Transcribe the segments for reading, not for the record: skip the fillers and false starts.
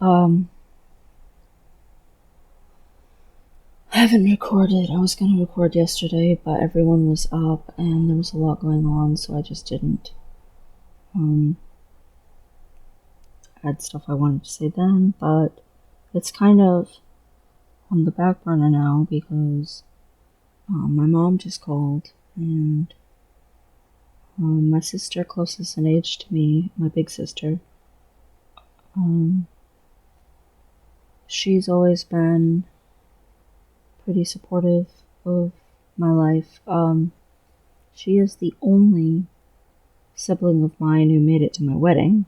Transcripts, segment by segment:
Um, I haven't recorded. I was gonna record yesterday, but everyone was up and there was a lot going on, so I just didn't. Um, I had stuff I wanted to say then, but it's kind of on the back burner now because my mom just called and my sister closest in age to me, my big sister, um, she's always been pretty supportive of my life. She is the only sibling of mine who made it to my wedding.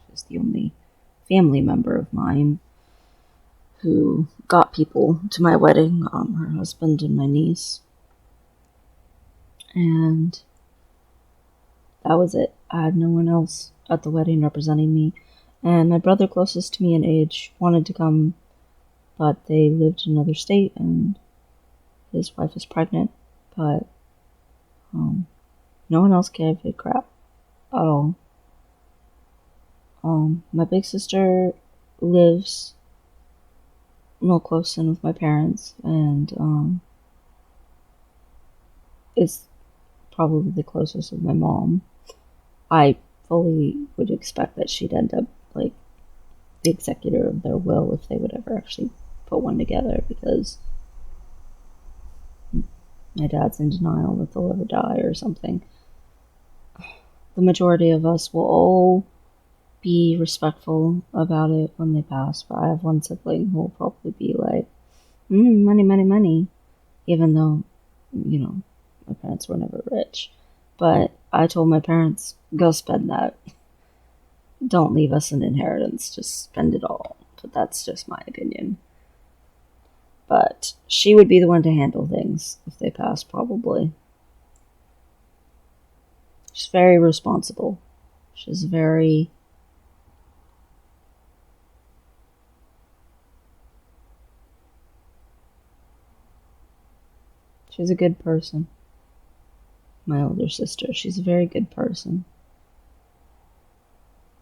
She's the only family member of mine who got people to my wedding, her husband and my niece. And that was it. I had no one else at the wedding representing me. And my brother closest to me in age wanted to come, but they lived in another state and his wife is pregnant. But no one else gave a crap at all. My big sister lives real close in with my parents and is probably the closest with my mom. I fully would expect that she'd end up like the executor of their will if they would ever actually put one together because my dad's in denial that they'll ever die or something. The majority of us will all be respectful about it when they pass, but I have one sibling who will probably be like, money, money, money, even though, my parents were never rich. But I told my parents, go spend that. Don't leave us an inheritance, just spend it all. But that's just my opinion. But she would be the one to handle things if they pass, probably. She's very responsible. She's very. She's a good person. My older sister, she's a very good person.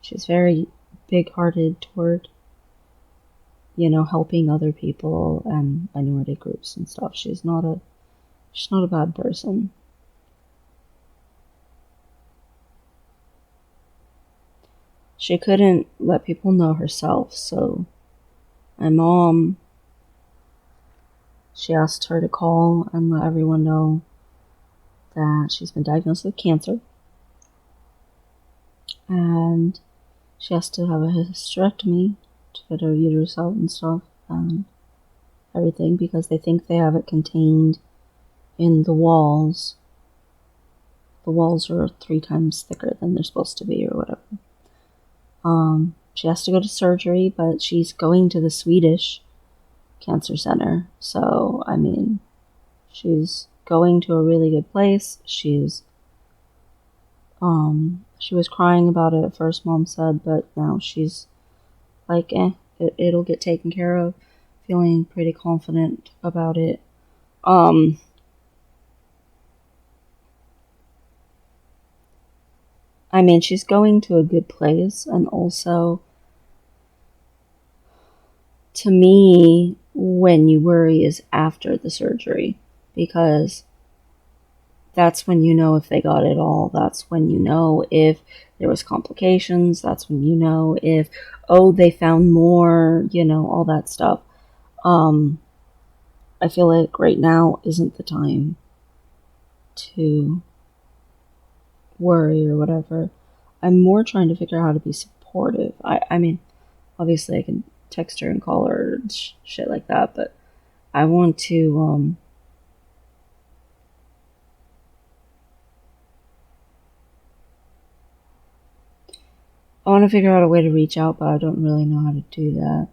She's very big hearted toward, helping other people and minority groups and stuff. She's not a bad person. She couldn't let people know herself, so my mom, she asked her to call and let everyone know that she's been diagnosed with cancer and she has to have a hysterectomy to get her uterus out and stuff and everything because they think they have it contained in the walls. The walls are 3 times thicker than they're supposed to be or whatever. She has to go to surgery, but she's going to the Swedish Cancer Center. So, she's going to a really good place. She was crying about it at first, Mom said, but now she's like, it'll get taken care of. Feeling pretty confident about it. She's going to a good place, and also, to me, when you worry is after the surgery, because that's when you know if they got it all. That's when you know if there was complications. That's when you know if, they found more, all that stuff. I feel like right now isn't the time to worry or whatever. I'm more trying to figure out how to be supportive. Obviously I can text her and call her and shit like that, but I want to, I want to figure out a way to reach out, but I don't really know how to do that,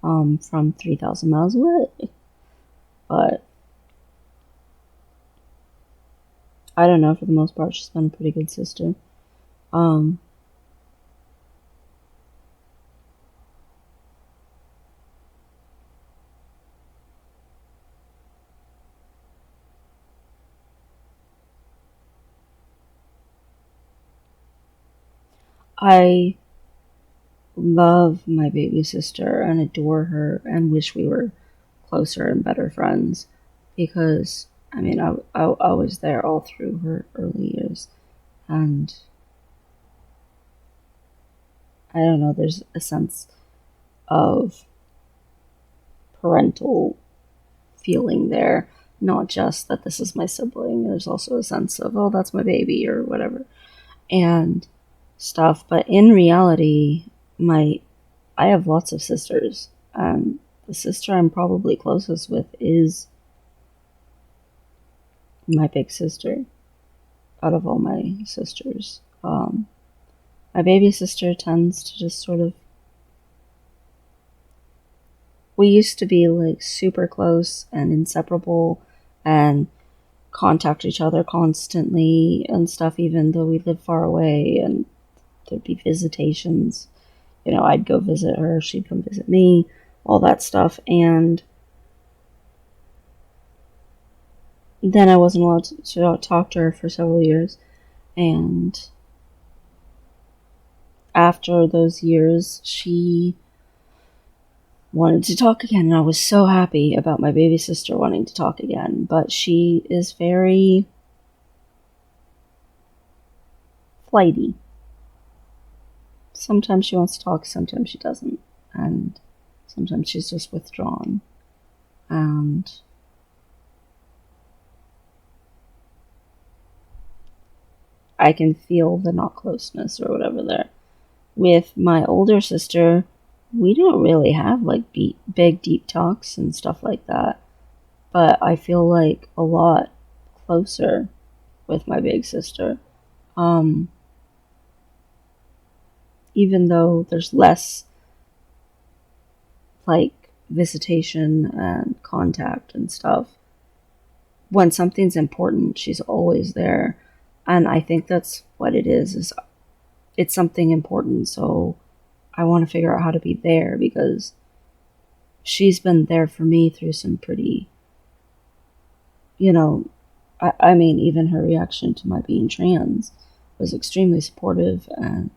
from 3,000 miles away. But I don't know, for the most part, she's been a pretty good sister. Um, I love my baby sister and adore her and wish we were closer and better friends because, I mean, I was there all through her early years. And I don't know, there's a sense of parental feeling there. Not just that this is my sibling, there's also a sense of, oh, that's my baby or whatever. And stuff. But in reality, I have lots of sisters, and the sister I'm probably closest with is my big sister out of all my sisters. My baby sister tends to just sort of. We used to be like super close and inseparable and contact each other constantly and stuff, even though we live far away, and there'd be visitations. You know, I'd go visit her, she'd come visit me, all that stuff. And then I wasn't allowed to talk to her for several years. And after those years, she wanted to talk again. And I was so happy about my baby sister wanting to talk again. But she is very flighty. Sometimes she wants to talk, sometimes she doesn't. And sometimes she's just withdrawn. And I can feel the not closeness or whatever there. With my older sister, we don't really have like big deep talks and stuff like that. But I feel like a lot closer with my big sister. Um, Even though there's less like visitation and contact and stuff. When something's important, she's always there. And I think that's what it is it's something important, so I want to figure out how to be there because she's been there for me through some pretty, you know, I mean, even her reaction to my being trans was extremely supportive. And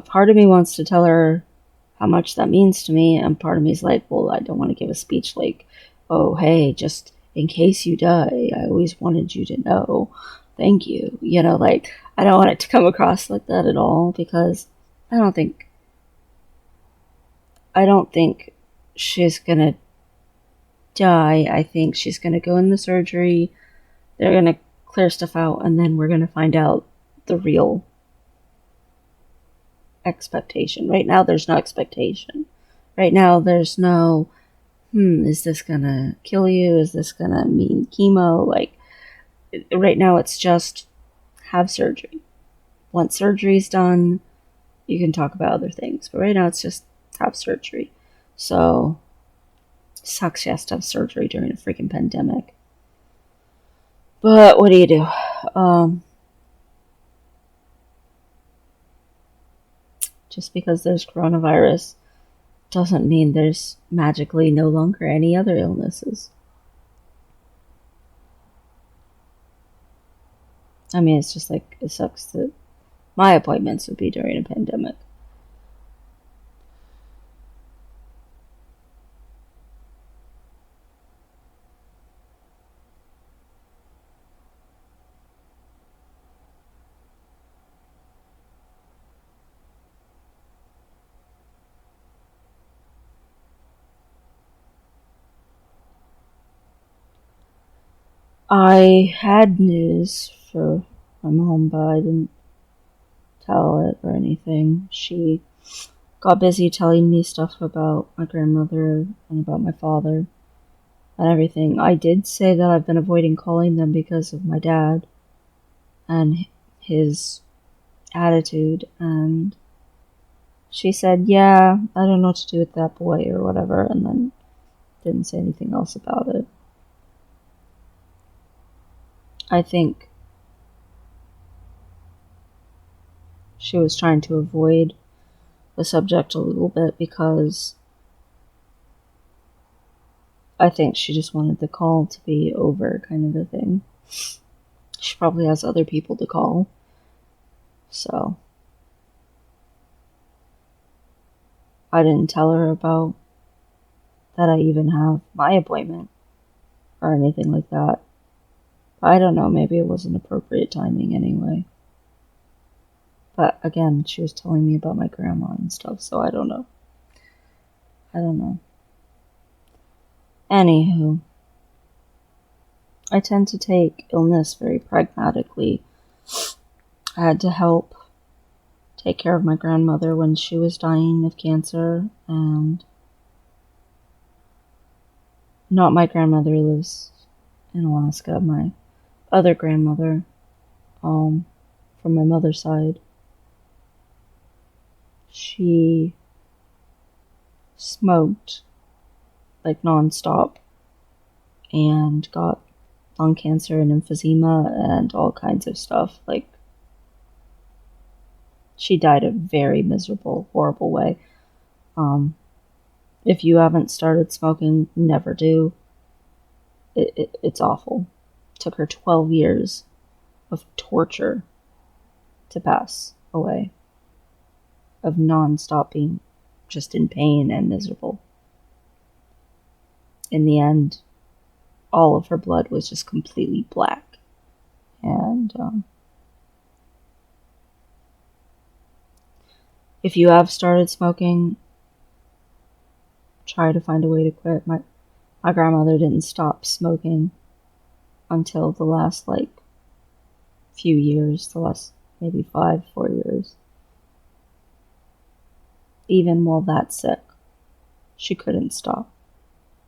part of me wants to tell her how much that means to me, and part of me is like, well, I don't want to give a speech like, oh, hey, just in case you die, I always wanted you to know. Thank you. You know, like, I don't want it to come across like that at all because I don't think I don't think she's gonna die. I think she's gonna go in the surgery. They're gonna clear stuff out, and then we're gonna find out the real expectation. Right now, there's no expectation. Right now, there's no, is this gonna kill you? Is this gonna mean chemo? Like, right now, it's just have surgery. Once surgery's done, you can talk about other things. But right now, it's just have surgery. So, sucks she has to have surgery during a freaking pandemic. But what do you do? Just because there's coronavirus doesn't mean there's magically no longer any other illnesses. I mean, it's just like, it sucks that my appointments would be during a pandemic. I had news for my mom, but I didn't tell it or anything. She got busy telling me stuff about my grandmother and about my father and everything. I did say that I've been avoiding calling them because of my dad and his attitude, and she said, yeah, I don't know what to do with that boy or whatever, and then didn't say anything else about it. I think she was trying to avoid the subject a little bit because I think she just wanted the call to be over, kind of a thing. She probably has other people to call. So I didn't tell her about that I even have my appointment or anything like that. I don't know, maybe it wasn't appropriate timing anyway. But again, she was telling me about my grandma and stuff, so I don't know. Anywho, I tend to take illness very pragmatically. I had to help take care of my grandmother when she was dying of cancer, and not my grandmother who lives in Alaska, my other grandmother, from my mother's side. She smoked like nonstop and got lung cancer and emphysema and all kinds of stuff. Like, she died a very miserable, horrible way. If you haven't started smoking, never do. It's awful. It took her 12 years of torture to pass away, of non-stop being just in pain and miserable. In the end, all of her blood was just completely black. And if you have started smoking, try to find a way to quit. My grandmother didn't stop smoking until the last few years, the last maybe 4 years. Even while that sick, she couldn't stop.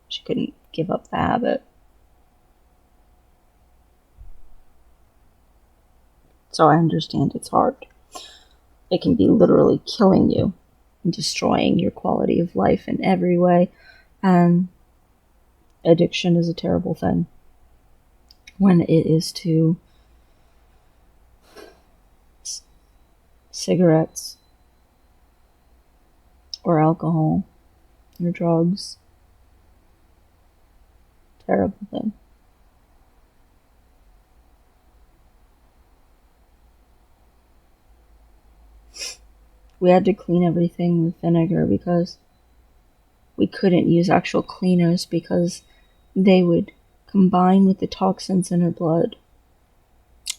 She couldn't give up the habit. So I understand it's hard. It can be literally killing you and destroying your quality of life in every way. And addiction is a terrible thing. When it is to cigarettes or alcohol or drugs. Terrible thing. We had to clean everything with vinegar because we couldn't use actual cleaners because they would combine with the toxins in her blood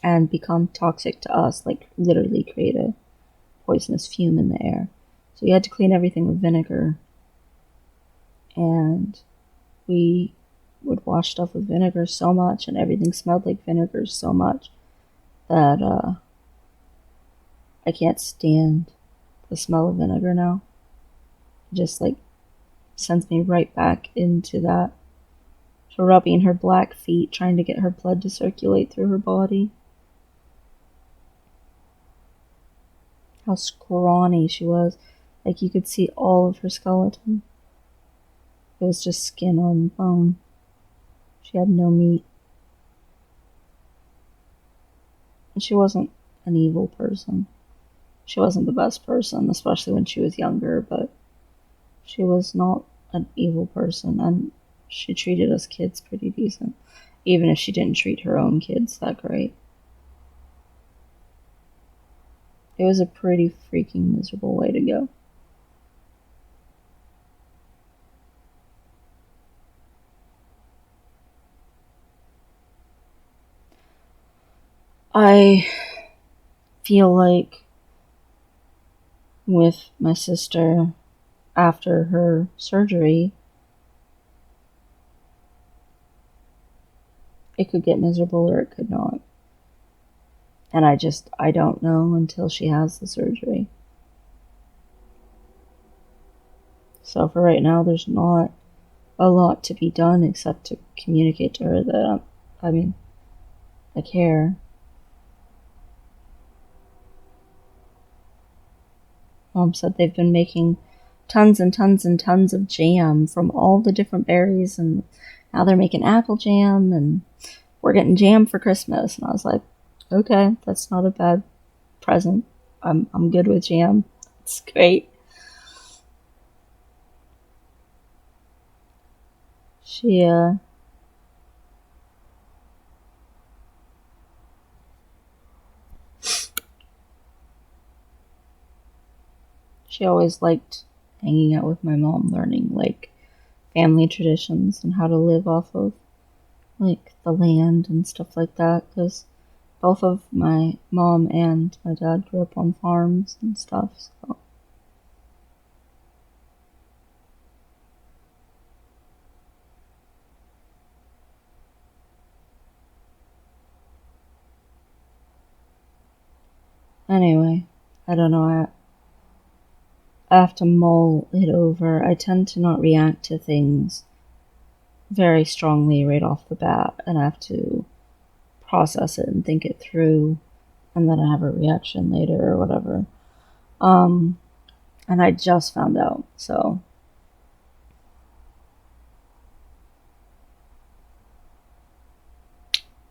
and become toxic to us, like literally create a poisonous fume in the air. So we had to clean everything with vinegar. And we would wash stuff with vinegar so much, and everything smelled like vinegar so much that I can't stand the smell of vinegar now. It just sends me right back into that. So rubbing her black feet, trying to get her blood to circulate through her body. How scrawny she was. Like, you could see all of her skeleton. It was just skin on bone. She had no meat. And she wasn't an evil person. She wasn't the best person, especially when she was younger, but she was not an evil person, and she treated us kids pretty decent, even if she didn't treat her own kids that great. It was a pretty freaking miserable way to go. I feel like with my sister, after her surgery, it could get miserable or it could not. And I don't know until she has the surgery. So for right now, there's not a lot to be done except to communicate to her that I care. Mom said they've been making tons and tons and tons of jam from all the different berries, and now they're making apple jam, and we're getting jam for Christmas. And I was like, okay, that's not a bad present. I'm good with jam. It's great. She, she always liked hanging out with my mom, learning, like, family traditions and how to live off of, like, the land and stuff like that, because both of my mom and my dad grew up on farms and stuff, so. Anyway, I don't know, I have to mull it over. I tend to not react to things very strongly right off the bat, and I have to process it and think it through, and then I have a reaction later or whatever. Um, and I just found out, so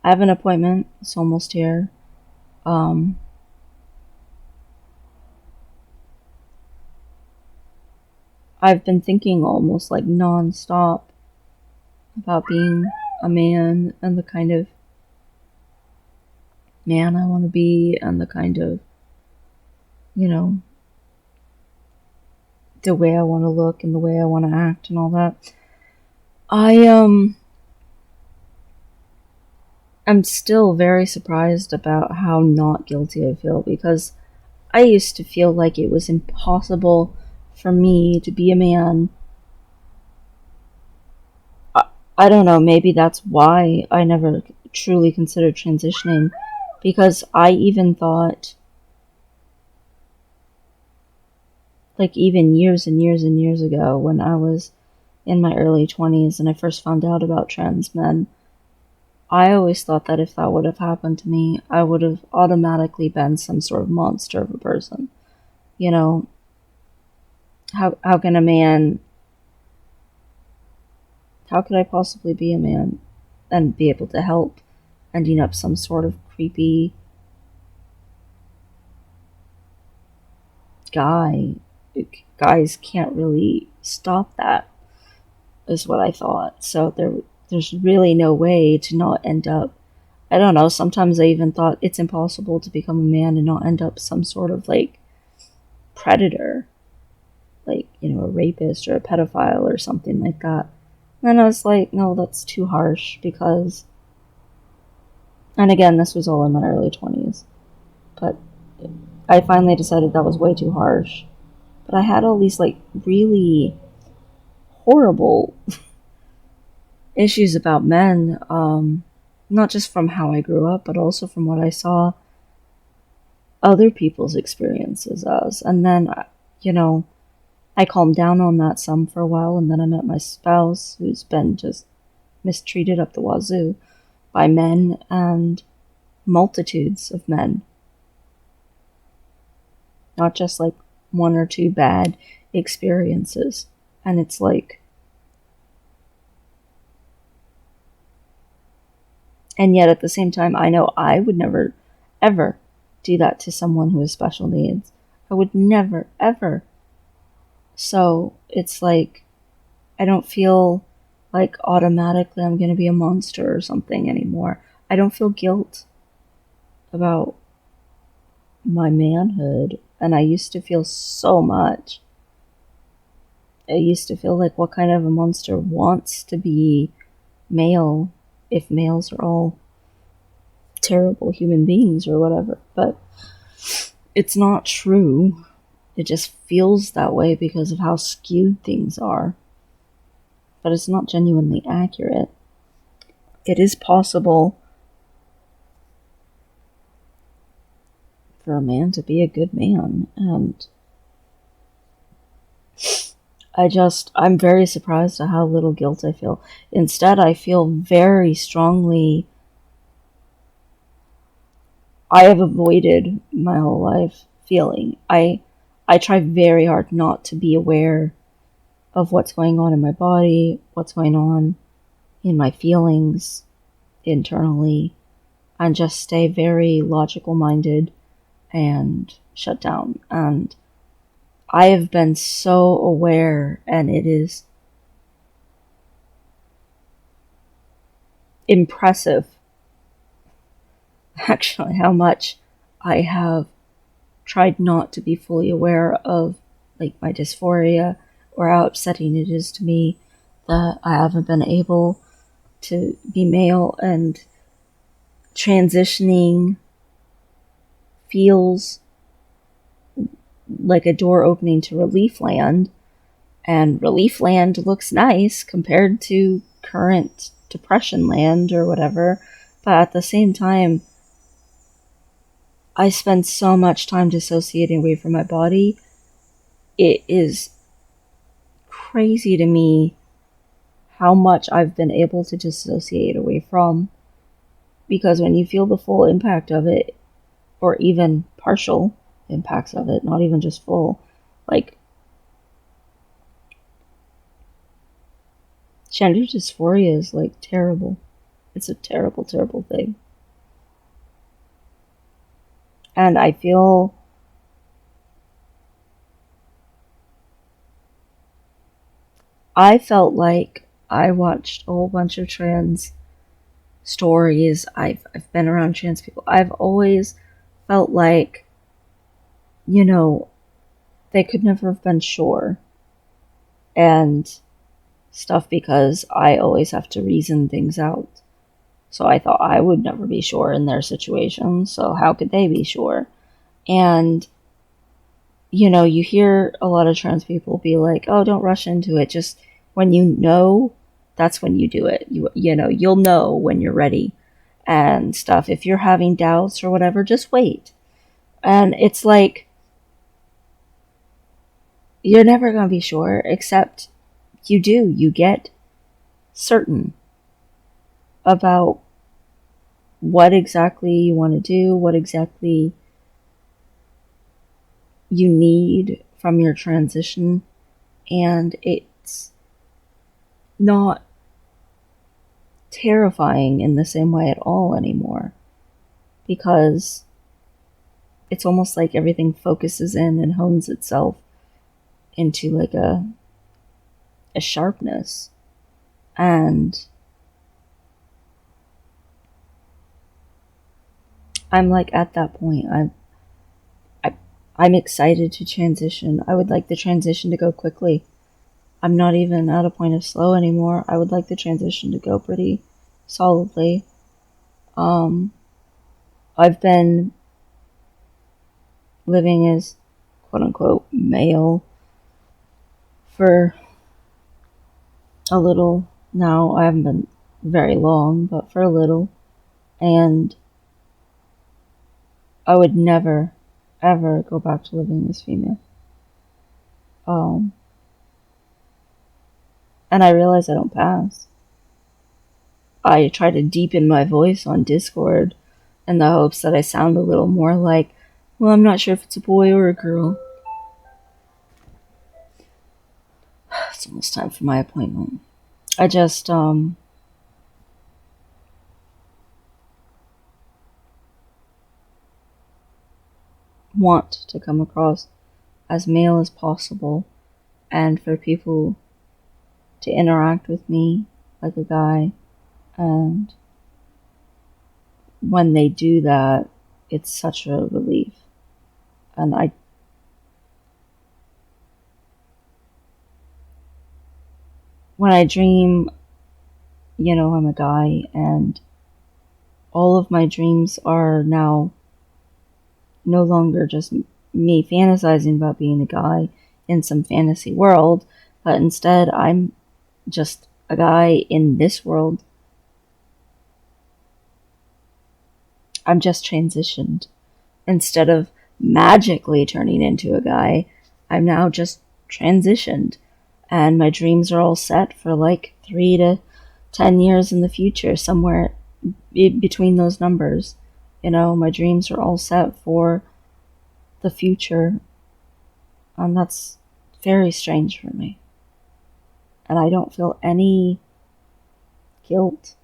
I have an appointment. It's almost here. Um, I've been thinking almost like nonstop about being a man and the kind of man I want to be and the kind of, you know, the way I want to look and the way I want to act and all that. I am still very surprised about how not guilty I feel, because I used to feel like it was impossible for me to be a man. I don't know, maybe that's why I never truly considered transitioning, because I even thought, like, even years and years and years ago, when I was in my early 20s and I first found out about trans men, I always thought that if that would have happened to me, I would have automatically been some sort of monster of a person. You know, how can a man, how could I possibly be a man and be able to help ending up some sort of creepy guy? Guys can't really stop that, is what I thought. So there's really no way to not end up. I don't know. Sometimes I even thought it's impossible to become a man and not end up some sort of like predator, like, you know, a rapist or a pedophile or something like that. And I was like, no, that's too harsh, because, and again, this was all in my early 20s, but I finally decided that was way too harsh. But I had all these like really horrible issues about men, not just from how I grew up, but also from what I saw other people's experiences as. And then, you know, I calmed down on that some for a while, and then I met my spouse, who's been just mistreated up the wazoo by men, and multitudes of men. Not just like one or two bad experiences. And it's like, and yet at the same time, I know I would never, ever do that to someone who has special needs. I would never, ever. So it's like, I don't feel like automatically I'm going to be a monster or something anymore. I don't feel guilt about my manhood. And I used to feel so much. I used to feel like, what kind of a monster wants to be male if males are all terrible human beings or whatever? But it's not true. It just feels that way because of how skewed things are. But it's not genuinely accurate. It is possible for a man to be a good man, and I'm very surprised at how little guilt I feel. Instead, I feel very strongly. I have avoided my whole life feeling. I try very hard not to be aware of what's going on in my body, what's going on in my feelings internally, and just stay very logical minded and shut down. And I have been so aware, and it is impressive, actually, how much I have tried not to be fully aware of, like, my dysphoria or how upsetting it is to me that I haven't been able to be male, and transitioning feels like a door opening to Relief Land, and Relief Land looks nice compared to current Depression Land or whatever, but at the same time, I spend so much time dissociating away from my body. It is crazy to me how much I've been able to dissociate away from, because when you feel the full impact of it, or even partial impacts of it, not even just full, like, gender dysphoria is like terrible. It's a terrible, terrible thing. And I felt like I watched a whole bunch of trans stories. I've been around trans people. I've always felt like, you know, they could never have been sure and stuff, because I always have to reason things out. So I thought I would never be sure in their situation, so how could they be sure? And, you hear a lot of trans people be like, oh, don't rush into it. Just when you know, that's when you do it. You'll know when you're ready and stuff. If you're having doubts or whatever, just wait. And it's like, you're never going to be sure, except you do. You get certain about what exactly you want to do, what exactly you need from your transition, and it's not terrifying in the same way at all anymore, because it's almost like everything focuses in and hones itself into like a sharpness. And I'm like at that point. I'm excited to transition. I would like the transition to go quickly. I'm not even at a point of slow anymore. I would like the transition to go pretty solidly. I've been living as quote unquote male for a little now. I haven't been very long, but for a little. And I would never, ever go back to living as female. And I realize I don't pass. I try to deepen my voice on Discord in the hopes that I sound a little more like, well, I'm not sure if it's a boy or a girl. It's almost time for my appointment. I just, want to come across as male as possible, and for people to interact with me like a guy, and when they do that, it's such a relief. And when I dream, I'm a guy, and all of my dreams are now no longer just me fantasizing about being a guy in some fantasy world, but instead I'm just a guy in this world. I'm just transitioned. Instead of magically turning into a guy, I'm now just transitioned. And my dreams are all set for like 3 to 10 years in the future, somewhere between those numbers. My dreams are all set for the future. And that's very strange for me. And I don't feel any guilt.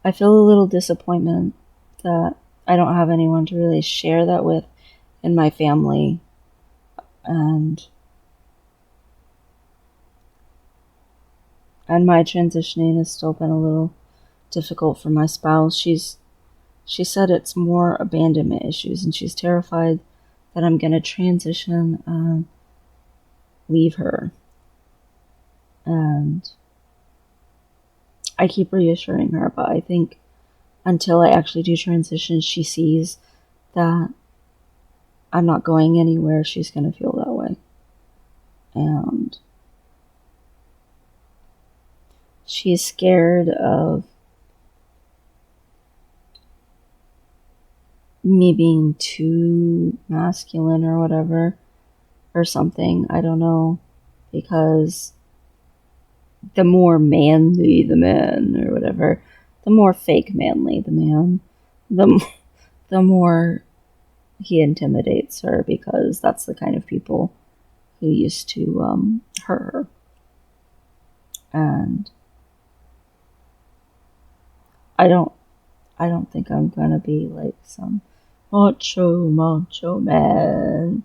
I feel a little disappointment that I don't have anyone to really share that with in my family. And And my transitioning has still been a little difficult for my spouse. She said it's more abandonment issues, and she's terrified that I'm gonna transition and leave her. And I keep reassuring her, but I think until I actually do transition, she sees that I'm not going anywhere, she's gonna feel that way. And she's scared of me being too masculine or whatever, or something. I don't know. Because the more manly the man, or whatever, the more fake manly the man, the, the more he intimidates her, because that's the kind of people who used to hurt her. And I don't think I'm gonna be like some macho man.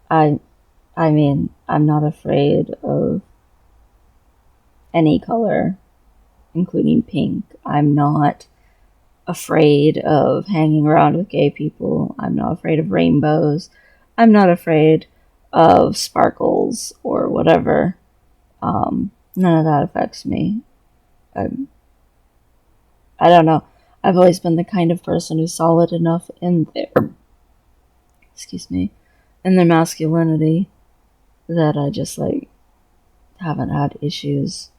I mean, I'm not afraid of any color, including pink. I'm not afraid of hanging around with gay people. I'm not afraid of rainbows. I'm not afraid of sparkles or whatever. None of that affects me. I'm, I don't know. I've always been the kind of person who's solid enough in their, excuse me, in their masculinity, that I just like haven't had issues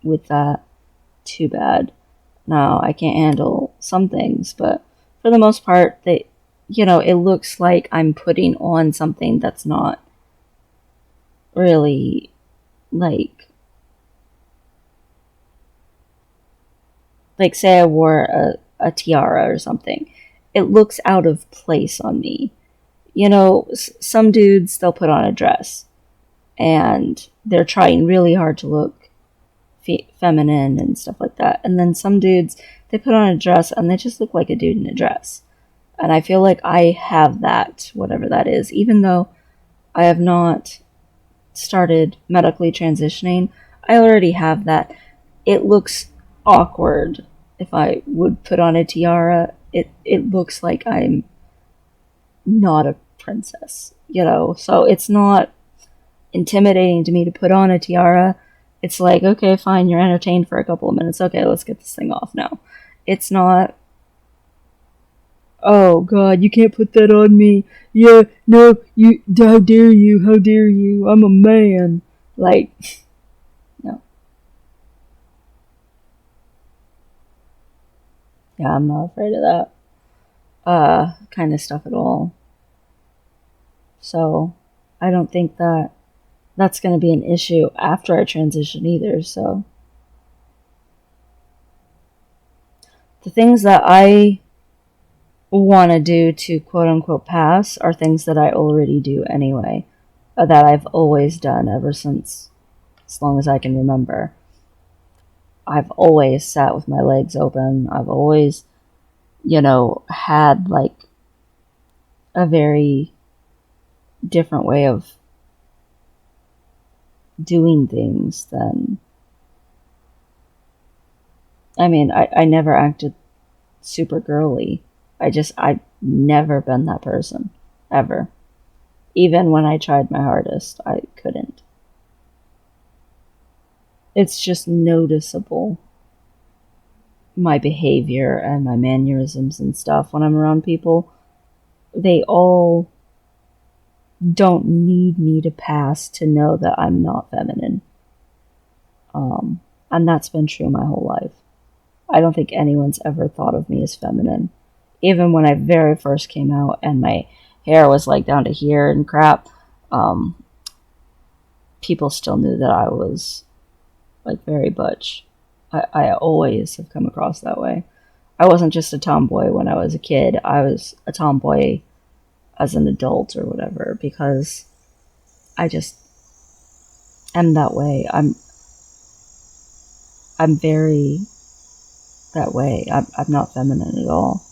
with that too bad. Now, I can't handle some things, but for the most part, it looks like I'm putting on something that's not really like say I wore a tiara or something. It looks out of place on me. Some dudes, they'll put on a dress and they're trying really hard to look feminine and stuff like that. And then some dudes, they put on a dress and they just look like a dude in a dress. And I feel like I have that, whatever that is, even though I have not started medically transitioning. I already have that. It looks awkward if I would put on a tiara. It looks like I'm not a princess, So it's not intimidating to me to put on a tiara. It's like, okay, fine, you're entertained for a couple of minutes. Okay, let's get this thing off now. It's not, oh god, you can't put that on me. Yeah, no, how dare you, I'm a man. Like, no. Yeah, I'm not afraid of that, kind of stuff at all. So, I don't think that that's going to be an issue after I transition either, so. The things that I want to do to quote unquote pass are things that I already do anyway, that I've always done ever since as long as I can remember. I've always sat with my legs open. I've always, had like a very different way of doing things than. I mean, I never acted super girly. I've never been that person. Ever. Even when I tried my hardest, I couldn't. It's just noticeable, my behavior and my mannerisms and stuff when I'm around people. They all don't need me to pass to know that I'm not feminine. And that's been true my whole life. I don't think anyone's ever thought of me as feminine. Even when I very first came out and my hair was like down to here and crap, people still knew that I was like very butch. I always have come across that way. I wasn't just a tomboy when I was a kid. I was a tomboy as an adult or whatever, because I just am that way. I'm very that way. I'm not feminine at all.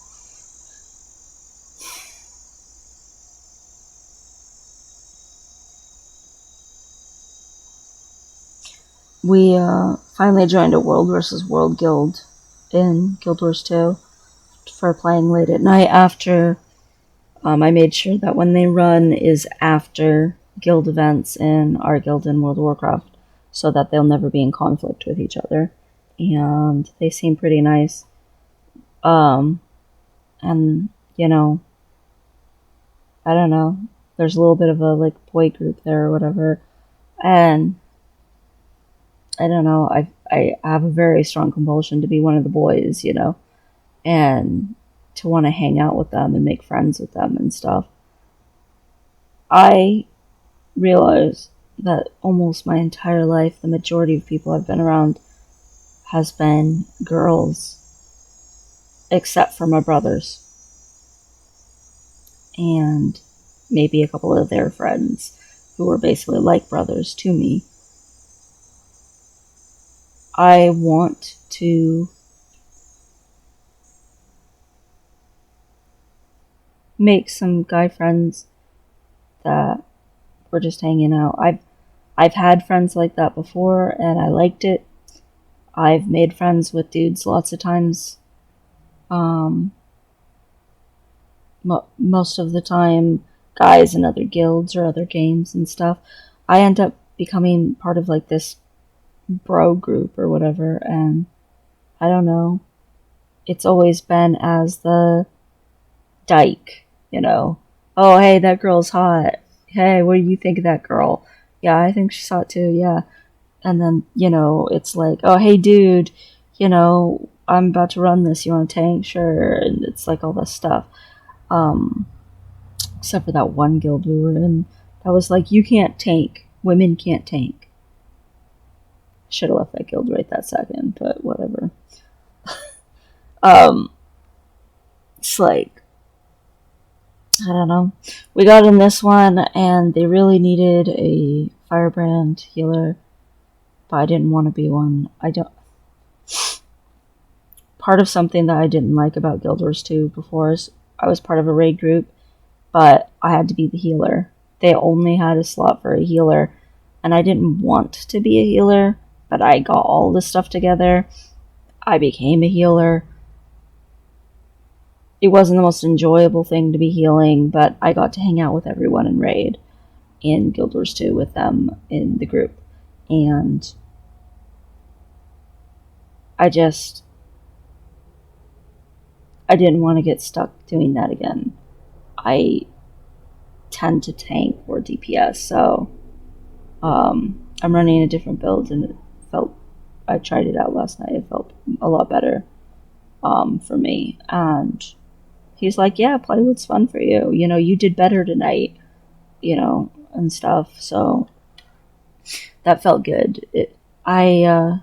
we finally joined a World versus World guild in Guild Wars 2 for playing late at night after. I made sure that when they run is after guild events in our guild in World of Warcraft so that they'll never be in conflict with each other. And they seem pretty nice. And, you know, I don't know. There's a little bit of a, like, boy group there or whatever. And I don't know. I have a very strong compulsion to be one of the boys, you know, and to want to hang out with them and make friends with them and stuff. I realize that almost my entire life, the majority of people I've been around has been girls, except for my brothers. And maybe a couple of their friends who were basically like brothers to me. I want to make some guy friends that were just hanging out. I've had friends like that before and I liked it. I've made friends with dudes lots of times. Most of the time, guys in other guilds or other games and stuff. I end up becoming part of like this bro group or whatever, and I don't know. It's always been as the dyke, you know. Oh, hey, that girl's hot. Hey, what do you think of that girl? Yeah, I think she's hot too, yeah. And then, you know, it's like, oh, hey, dude, you know, I'm about to run this. You want to tank? Sure. And it's like all this stuff. Except for that one guild we were in. That was like, you can't tank. Women can't tank. Should have left that guild right that second, but whatever. It's like, I don't know. We got in this one, and they really needed a firebrand healer, but I didn't want to be one. Part of something that I didn't like about Guild Wars 2 before is I was part of a raid group, but I had to be the healer. They only had a slot for a healer, and I didn't want to be a healer, but I got all this stuff together. I became a healer. It wasn't the most enjoyable thing to be healing, but I got to hang out with everyone in raid in Guild Wars 2 with them in the group. And I didn't want to get stuck doing that again. I tend to tank or DPS, so I'm running a different build, and I tried it out last night. It felt a lot better for me. And he's like, yeah, plywood's fun for you. You know, you did better tonight, you know, and stuff. So that felt good. I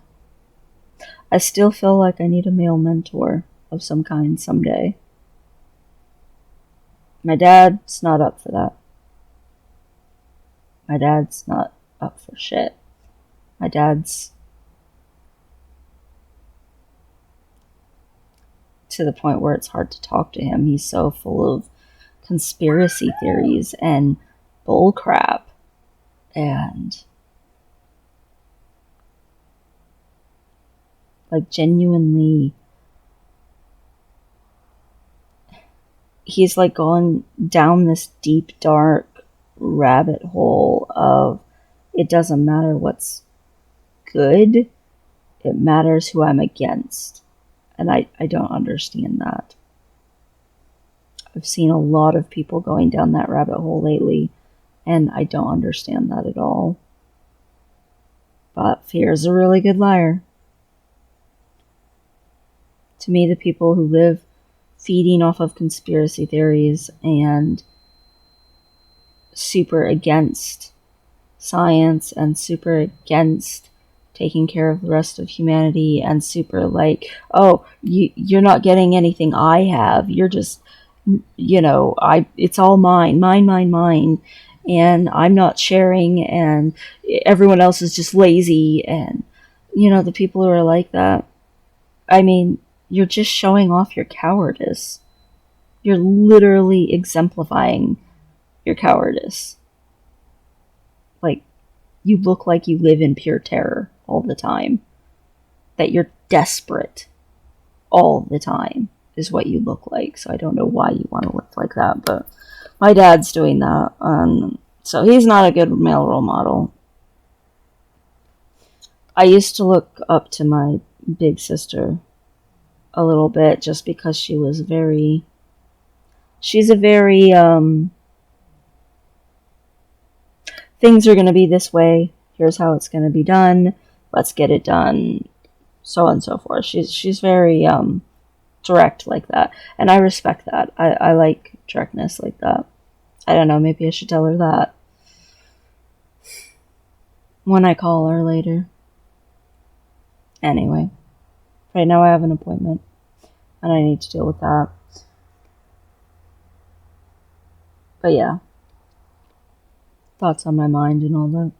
still feel like I need a male mentor of some kind someday. My dad's not up for that. My dad's not up for shit. My dad's to the point where it's hard to talk to him. He's so full of conspiracy theories and bullcrap. And like genuinely, he's like gone down this deep, dark rabbit hole of it doesn't matter what's good, it matters who I'm against. And I don't understand that. I've seen a lot of people going down that rabbit hole lately, and I don't understand that at all. But fear is a really good liar. To me, the people who live feeding off of conspiracy theories and super against science and super against taking care of the rest of humanity and super like, oh, you're not getting anything I have. You're just, you know, it's all mine, and I'm not sharing, and everyone else is just lazy. And, you know, the people who are like that, I mean, you're just showing off your cowardice. You're literally exemplifying your cowardice. Like, you look like you live in pure terror all the time. That you're desperate all the time is what you look like. So I don't know why you want to look like that, but my dad's doing that. So he's not a good male role model. I used to look up to my big sister a little bit just because she's a very, things are going to be this way. Here's how it's going to be done. Let's get it done. So on and so forth. She's very, direct like that. And I respect that. I like directness like that. I don't know, maybe I should tell her that when I call her later. Anyway, right now I have an appointment and I need to deal with that. But yeah, thoughts on my mind and all that.